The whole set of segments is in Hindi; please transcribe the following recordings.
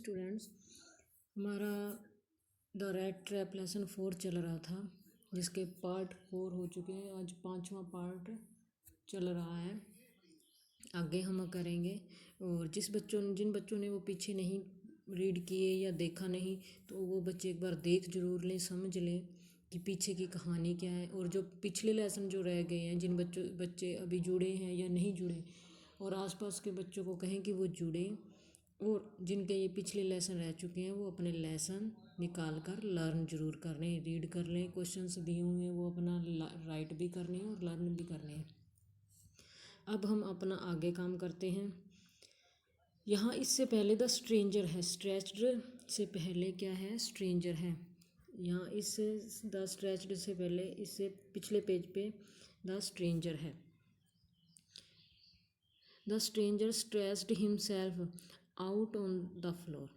स्टूडेंट्स, हमारा द रैट ट्रैप लेसन 4 चल रहा था, जिसके पार्ट 4 हो चुके हैं। आज 5वां पार्ट चल रहा है, आगे हम करेंगे। और जिन बच्चों ने वो पीछे नहीं रीड किए या देखा नहीं, तो वो बच्चे एक बार देख जरूर लें, समझ लें कि पीछे की कहानी क्या है। और जो पिछले लेसन जो रह गए हैं, जिन बच्चे अभी जुड़े हैं या नहीं जुड़े, और आसपास के बच्चों को कहें कि वो जुड़ें। और जिनके ये पिछले लेसन रह चुके हैं, वो अपने लेसन निकाल कर लर्न जरूर कर लें, रीड कर लें। क्वेश्चंस दिए हुए हैं, वो अपना राइट भी करने हैं और लर्न भी करने हैं। अब हम अपना आगे काम करते हैं। यहाँ इससे पहले द स्ट्रेंजर है, स्ट्रेच्ड से पहले क्या है, स्ट्रेंजर है। यहाँ इससे द स्ट्रेच्ड से पहले इससे पिछले पेज पे द स्ट्रेंजर है। The stranger stressed himself out on the floor.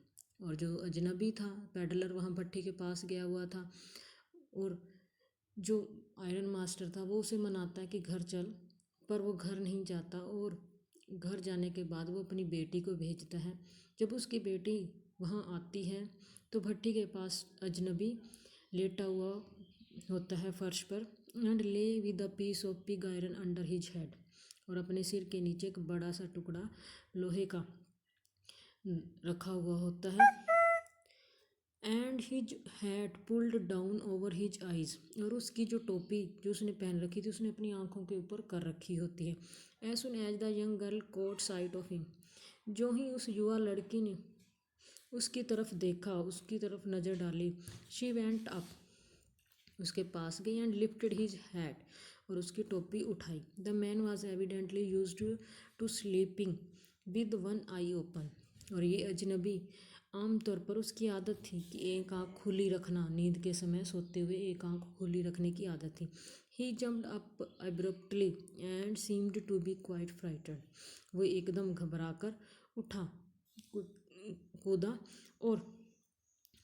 और जो अजनबी था पेडलर, वहाँ भट्टी के पास गया हुआ था, और जो आयरन मास्टर था वो उसे मनाता है कि घर चल, पर वो घर नहीं जाता। और घर जाने के बाद वो अपनी बेटी को भेजता है। जब उसकी बेटी वहाँ आती है तो भट्टी के पास अजनबी लेटा हुआ होता है फर्श पर, and lay with a piece of pig iron under his head. और अपने सिर के नीचे एक बड़ा सा टुकड़ा लोहे का रखा हुआ होता है। And his hat pulled down over his eyes. और उसकी जो टोपी जो उसने पहन रखी थी, उसने अपनी आंखों के ऊपर कर रखी होती है। As soon as the young girl caught sight of him. जो ही उस युवा लड़की ने उसकी तरफ देखा, उसकी तरफ नज़र डाली, शी वेंट अप, उसके पास गई, एंड लिफ्टेड हिज हैट, और उसकी टोपी उठाई। The man was evidently used to sleeping with one eye open. और ये अजनबी आमतौर पर उसकी आदत थी कि एक आँख खुली रखना, नींद के समय सोते हुए एक आँख खुली रखने की आदत थी। He jumped up abruptly and seemed to be quite frightened. वो एकदम घबरा कर उठा, कूदा और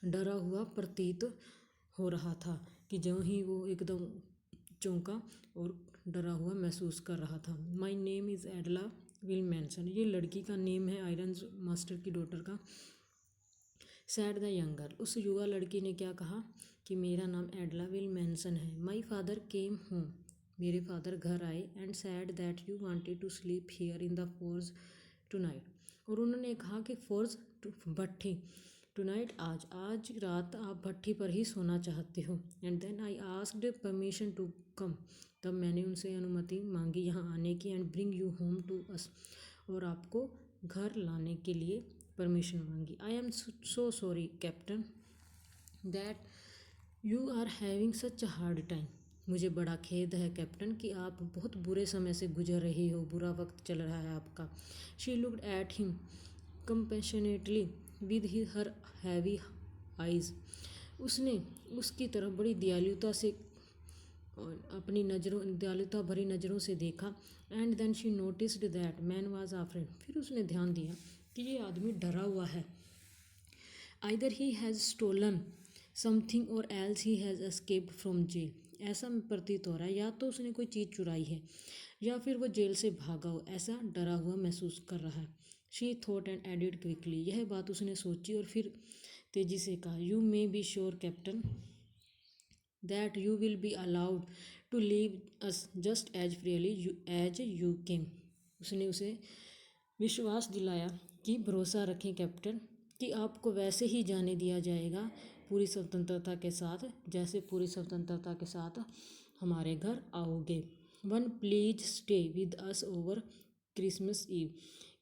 डरा हुआ प्रतीत हो रहा था, कि जो ही वो एकदम चौंका और डरा हुआ महसूस कर रहा था। My name is एडला विलमेंसन। ये लड़की का नेम है, आयरन मास्टर की डॉटर का। Sad the young girl. उस युवा लड़की ने क्या कहा कि मेरा नाम एडला विलमेंसन है। My father came home. मेरे फादर घर आए, and said that you wanted to sleep here in the forge tonight. और उन्होंने कहा कि फोर्ज भट्ठी टू नाइट, आज रात आप भट्टी पर ही सोना चाहते हो। And then I asked permission to come. तब मैंने उनसे अनुमति मांगी यहाँ आने की, and bring you home to us, और आपको घर लाने के लिए परमिशन मांगी। I am so sorry captain that you are having such a hard time. मुझे बड़ा खेद है कैप्टन कि आप बहुत बुरे समय से गुजर रही हो, बुरा वक्त चल रहा है आपका। She looked at him compassionately with her heavy eyes. उसने उसकी तरफ बड़ी दयालुता से और अपनी दयालुता भरी नज़रों से देखा। And then she noticed that man was afraid. फिर उसने ध्यान दिया कि ये आदमी डरा हुआ है। Either he has stolen something or else he has escaped from jail. ऐसा प्रतीत हो रहा है, या तो उसने कोई चीज़ चुराई है या फिर वो जेल से भागा हो, ऐसा डरा हुआ महसूस कर रहा है। She thought and added quickly. यह बात उसने सोची और फिर तेजी से कहा, you may be sure captain that you will be allowed to leave us just as freely as you came. उसने उसे विश्वास दिलाया कि भरोसा रखें कैप्टन, कि आपको वैसे ही जाने दिया जाएगा, पूरी स्वतंत्रता के साथ, जैसे पूरी स्वतंत्रता के साथ हमारे घर आओगे। One please stay with us over Christmas eve.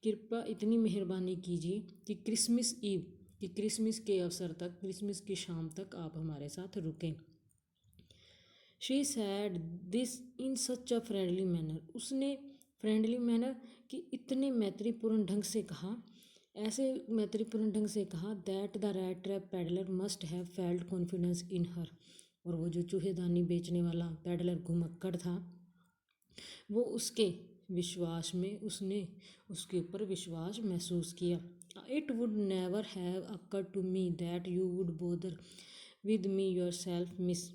कृपया इतनी मेहरबानी कीजिए कि क्रिसमस के अवसर तक, क्रिसमस की शाम तक आप हमारे साथ रुकें। She said this in such a friendly manner. उसने फ्रेंडली मैनर कि इतने मैत्रीपूर्ण ढंग से कहा, ऐसे मैत्रीपूर्ण ढंग से कहा, that the rat trap peddler must have felt confidence in her. और वो जो चूहेदानी बेचने वाला पेडलर घुमक्कड़ था, वो उसके विश्वास में, उसने उसके ऊपर विश्वास महसूस किया। It would never have occurred to me that you would bother with me yourself miss,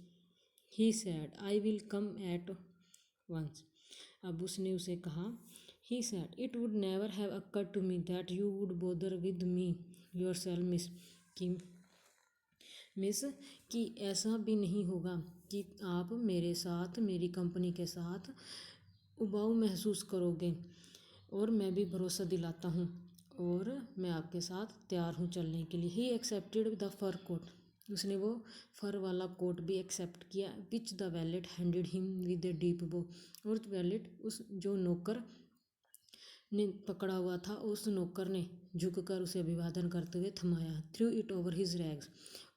he said, I will come at once. अब उसने उसे कहा He said, "It would never have occurred to me that you would bother with me yourself, Miss Kim." Miss कि ऐसा भी नहीं होगा कि आप मेरे साथ मेरी कंपनी के साथ उबाऊ महसूस करोगे, और मैं भी भरोसा दिलाता हूँ और मैं आपके साथ तैयार हूँ चलने के लिए। He accepted the fur coat. उसने वो फर वाला कोट भी एक्सेप्ट किया। Which the valet handed him with a deep bow. और वैलेट उस जो नौकर ने पकड़ा हुआ था, उस नौकर ने झुककर उसे अभिवादन करते हुए थमाया। Threw it over his rags.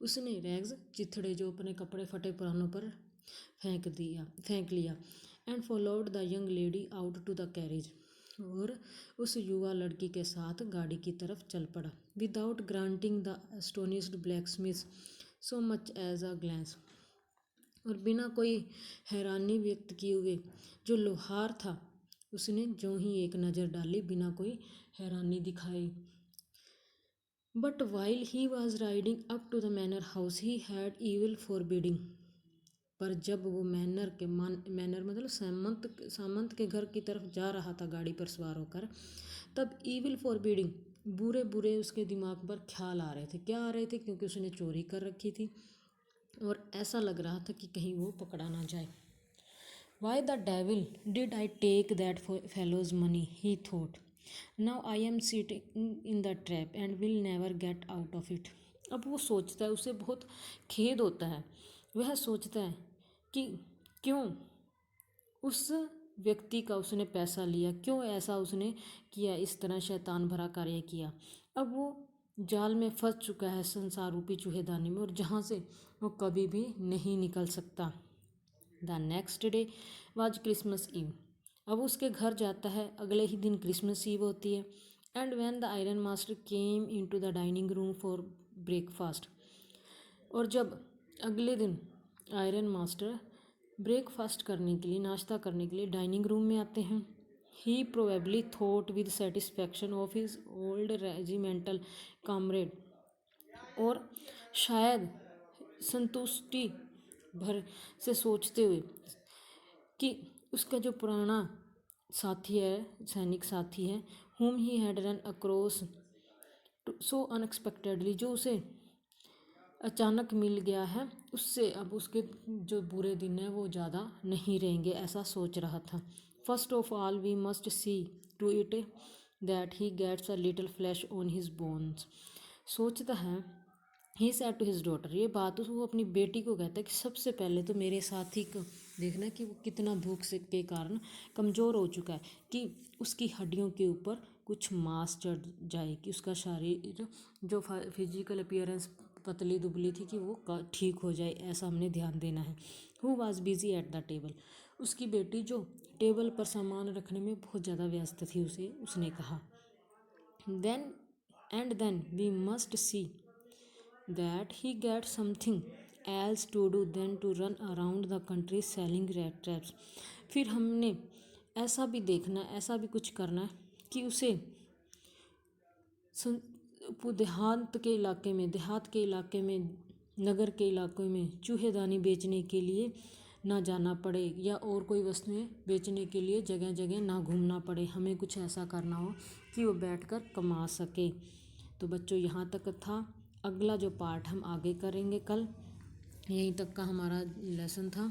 उसने रैग्स चिथड़े जो अपने कपड़े फटे पुरानों पर फेंक लिया। And followed the young lady out to the carriage. और उस युवा लड़की के साथ गाड़ी की तरफ चल पड़ा। Without granting the astonished blacksmith so much as a glance. और बिना कोई हैरानी व्यक्त किए हुए जो लोहार था, उसने जो ही एक नज़र डाली बिना कोई हैरानी दिखाई। But while he was riding up to the manor house he had evil foreboding. पर जब वो मैनर मतलब सामंत के घर की तरफ जा रहा था गाड़ी पर सवार होकर, तब ईविल फॉरबिडिंग बुरे बुरे उसके दिमाग पर ख्याल आ रहे थे। क्या आ रहे थे? क्योंकि उसने चोरी कर रखी थी और ऐसा लग रहा था कि कहीं वो पकड़ा ना जाए। Why the devil did I take that fellow's money? He thought. Now I am sitting in the trap and will never get out of it. अब वो सोचता है, उसे बहुत खेद होता है। वह सोचता है कि क्यों उस व्यक्ति का उसने पैसा लिया, क्यों ऐसा उसने किया, इस तरह शैतान भरा कार्य किया। अब वो जाल में फंस चुका है संसार रूपी चूहेदानी में, और जहाँ से वो कभी भी नहीं निकल सकता। The next day was Christmas eve. अब उसके घर जाता है, अगले ही दिन क्रिसमस ईव होती है। And when the iron master came into the dining room for breakfast. और जब अगले दिन आयरन मास्टर ब्रेकफास्ट करने के लिए, नाश्ता करने के लिए डाइनिंग रूम में आते हैं, he probably thought with satisfaction of his old regimental comrade. और शायद संतुष्टि भर से सोचते हुए कि उसका जो पुराना साथी है, सैनिक साथी है, whom he had run across so unexpectedly, जो उसे अचानक मिल गया है, उससे अब उसके जो बुरे दिन हैं वो ज़्यादा नहीं रहेंगे, ऐसा सोच रहा था। First of all we must see to it that he gets a little flesh on his bones. सोचता है, he said to his daughter, ये बात वो अपनी बेटी को कहता है कि सबसे पहले तो मेरे साथी को देखना कि वो कितना भूख से के कारण कमज़ोर हो चुका है, कि उसकी हड्डियों के ऊपर कुछ मांस चढ़ जाए, कि उसका शरीर जो फिजिकल अपीयरेंस पतली दुबली थी कि वो ठीक हो जाए, ऐसा हमने ध्यान देना है। Who was busy at the table. उसकी बेटी जो टेबल पर सामान रखने में बहुत ज़्यादा व्यस्त थी, उसने कहा। Then we must see that he gets something else to do than to run around the country selling rat traps। फिर हमने ऐसा भी देखना, ऐसा भी कुछ करना है कि उसे देहात के इलाके में नगर के इलाकों में चूहेदानी बेचने के लिए ना जाना पड़े, या और कोई वस्तुएं बेचने के लिए जगह जगह ना घूमना पड़े। हमें कुछ ऐसा करना हो कि वो बैठकर कमा सके। तो बच्चों, यहाँ तक था। अगला जो पार्ट हम आगे करेंगे कल। यहीं तक का हमारा लेसन था।